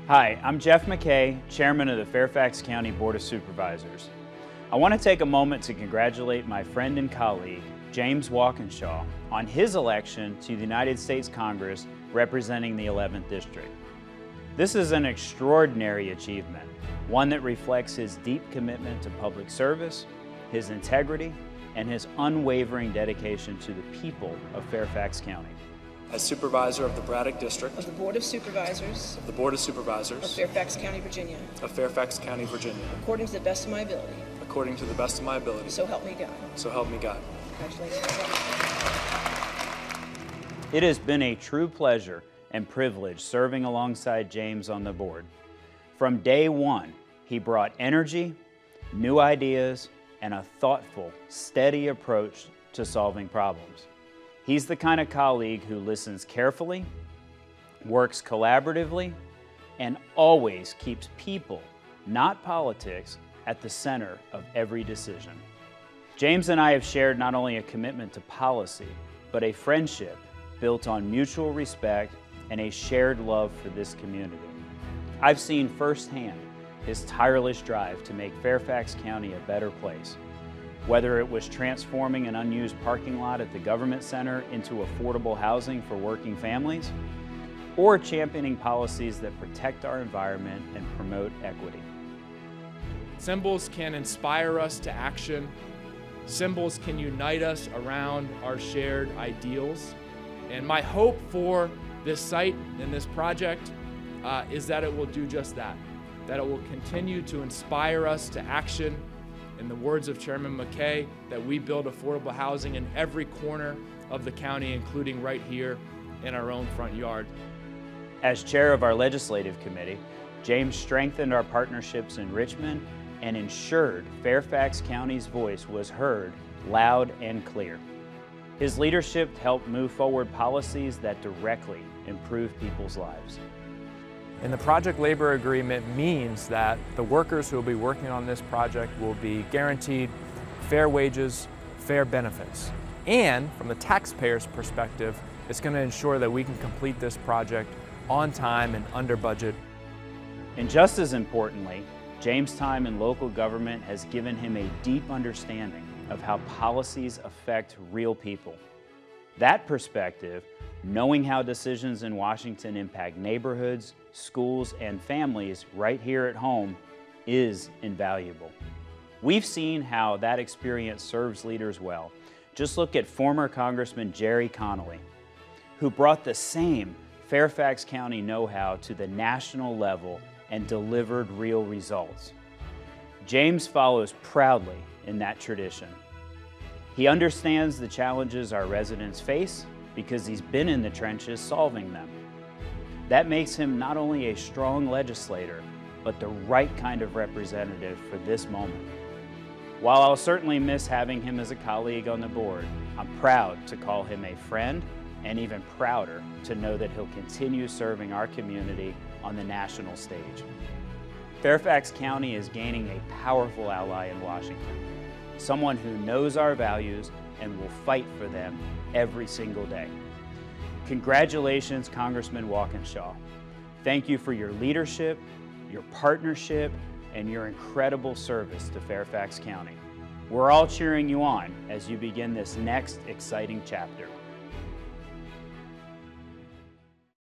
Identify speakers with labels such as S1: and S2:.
S1: Hi, I'm Jeff McKay, Chairman of the Fairfax County Board of Supervisors. I want to take a moment to congratulate my friend and colleague, James Walkinshaw, on his election to the United States Congress representing the 11th District. This is an extraordinary achievement, one that reflects his deep commitment to public service, his integrity, and his unwavering dedication to the people of Fairfax County.
S2: As Supervisor of the Braddock District
S3: of the Board of Supervisors
S2: of the Board of Supervisors
S3: of Fairfax County, Virginia,
S2: of Fairfax County, Virginia,
S3: according to the best of my ability.
S2: according to the best of my ability.
S3: So help me God.
S2: So help me God.
S3: Congratulations.
S1: It has been a true pleasure and privilege serving alongside James on the board. From day one, he brought energy, new ideas, and a thoughtful, steady approach to solving problems. He's the kind of colleague who listens carefully, works collaboratively, and always keeps people, not politics, at the center of every decision. James and I have shared not only a commitment to policy, but a friendship built on mutual respect and a shared love for this community. I've seen firsthand his tireless drive to make Fairfax County a better place. Whether it was transforming an unused parking lot at the Government Center into affordable housing for working families, or championing policies that protect our environment and promote equity.
S4: Symbols can inspire us to action. Symbols can unite us around our shared ideals. And my hope for this site and this project is that it will do just that it will continue to inspire us to action. In the words of Chairman McKay, that we build affordable housing in every corner of the county, including right here in our own front yard.
S1: As chair of our legislative committee, James strengthened our partnerships in Richmond and ensured Fairfax County's voice was heard loud and clear. His leadership helped move forward policies that directly improve people's lives.
S5: And the project labor agreement means that the workers who will be working on this project will be guaranteed fair wages, fair benefits. And from the taxpayer's perspective, it's going to ensure that we can complete this project on time and under budget.
S1: And just as importantly, James' time in local government has given him a deep understanding of how policies affect real people. That perspective, knowing how decisions in Washington impact neighborhoods, schools, and families right here at home, is invaluable. We've seen how that experience serves leaders well. Just look at former Congressman Jerry Connolly, who brought the same Fairfax County know-how to the national level and delivered real results. James follows proudly in that tradition. He understands the challenges our residents face because he's been in the trenches solving them. That makes him not only a strong legislator, but the right kind of representative for this moment. While I'll certainly miss having him as a colleague on the board, I'm proud to call him a friend and even prouder to know that he'll continue serving our community on the national stage. Fairfax County is gaining a powerful ally in Washington, someone who knows our values and will fight for them every single day. Congratulations, Congressman Walkinshaw. Thank you for your leadership, your partnership, and your incredible service to Fairfax County. We're all cheering you on as you begin this next exciting chapter.